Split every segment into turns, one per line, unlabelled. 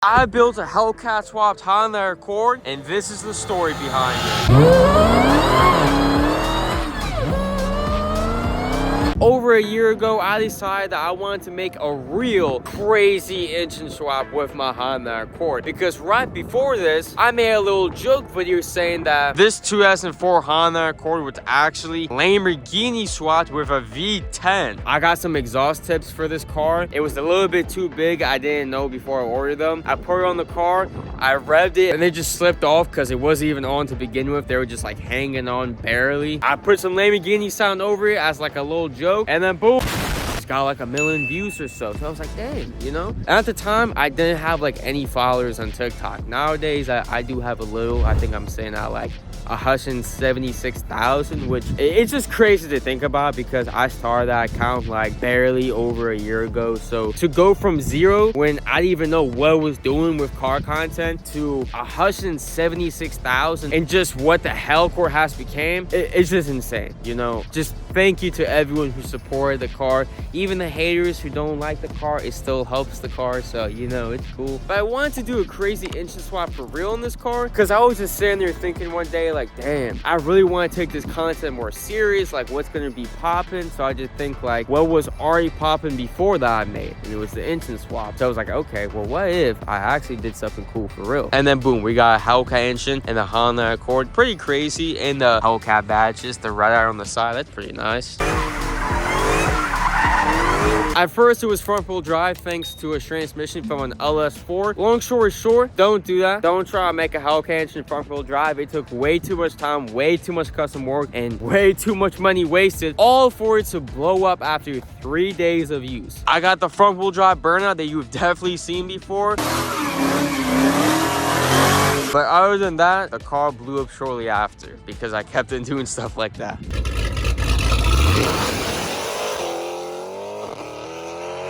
I built a Hellcat swapped Honda Accord, and this is the story behind it. Over a year ago, I decided that I wanted to make a real crazy engine swap with my Honda Accord, because right before this, I made a little joke video saying that this 2004 Honda Accord was actually Lamborghini swapped with a V10. I got some exhaust tips for this car. It was a little bit too big. I didn't know before I ordered them. I put it on the car, I revved it, and they just slipped off because it wasn't even on to begin with. They were just like hanging on barely. I put some Lamborghini sound over it as like a little joke. And then boom, it's got like 1 million views or so. So I was like, dang, you know? And at the time, I didn't have like any followers on TikTok. Nowadays, I do have a little. I think I'm saying that like 176,000, which it's just crazy to think about because I started that account like barely over a year ago. So to go from 0 when I didn't even know what I was doing with car content to 176,000 and just what the Hellcord has became, it's just insane, you know? Just thank you to everyone who supported the car. Even the haters who don't like the car, it still helps the car, so you know, it's cool. But I wanted to do a crazy engine swap for real in this car because I was just sitting there thinking one day like, damn, I really want to take this content more serious, like what's gonna be popping. So I just think like what was already popping before that I made, and it was the engine swap. So I was like, okay, well, what if I actually did something cool for real? And then boom, we got a Hellcat engine and the Honda Accord. Pretty crazy. And the Hellcat badge, just the red eye on the side, that's pretty nice. At first, it was front wheel drive thanks to a transmission from an LS4. Long story short, don't do that. Don't try to make a Hellcat engine front wheel drive. It took way too much time, way too much custom work, and way too much money wasted, all for it to blow up after 3 days of use. I got the front wheel drive burnout that you've definitely seen before. But other than that, the car blew up shortly after because I kept on doing stuff like that.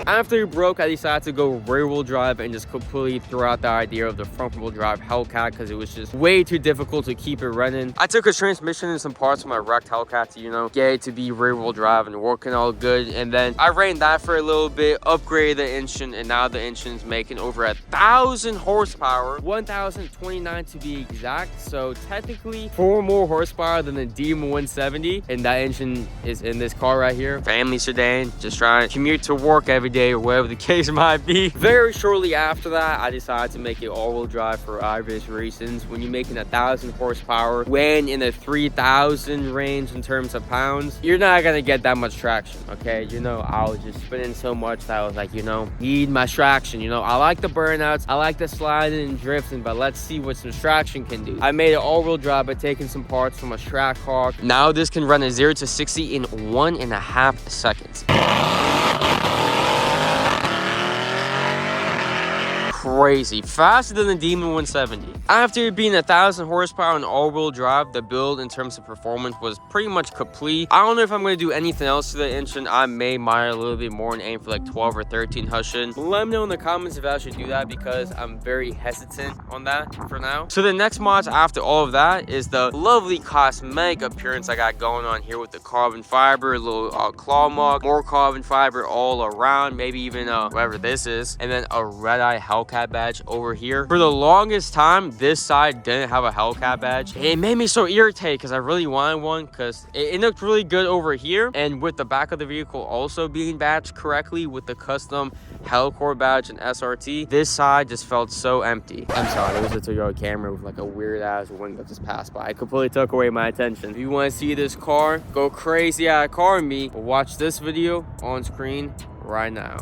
After it broke, I decided to go rear wheel drive and just completely throw out the idea of the front wheel drive Hellcat because it was just way too difficult to keep it running. I took a transmission and some parts from my wrecked Hellcat to, you know, get it to be rear wheel drive and working all good. And then I ran that for a little bit, upgraded the engine, and now the engine's making over 1,000 horsepower, 1,029 to be exact. So technically 4 more horsepower than the Demon 170. And that engine is in this car right here. Family sedan, just trying to commute to work every day or whatever the case might be. Very shortly after that, I decided to make it all-wheel drive for obvious reasons. When you're making 1,000 horsepower, when in the 3,000 range in terms of pounds, you're not gonna get that much traction, okay? You know, I was just spinning so much that I was like, you know, need my traction. You know, I like the burnouts, I like the sliding and drifting, but let's see what some traction can do. I made it all-wheel drive by taking some parts from a Trackhawk. Now this can run a 0 to 60 in 1.5 seconds. Crazy, faster than the Demon 170. After it being 1,000 horsepower and all-wheel drive, the build in terms of performance was pretty much complete. I don't know if I'm going to do anything else to the engine. I may mire a little bit more and aim for like 12 or 13 Hushin. Let me know in the comments if I should do that because I'm very hesitant on that for now. So the next mods after all of that is the lovely cosmetic appearance I got going on here with the carbon fiber, a little claw mug, more carbon fiber all around, maybe even whatever this is, and then a red-eye Hellcat badge over here. For the longest time, this side didn't have a Hellcat badge. It made me so irritated because I really wanted one because it looked really good over here, and with the back of the vehicle also being badged correctly with the custom Hellcord badge and SRT, this side just felt so empty. I'm sorry, there was a Toyota Camry with like a weird ass window just passed by. It completely took away my attention. If you want to see this car go crazy at a car with me, watch this video on screen right now.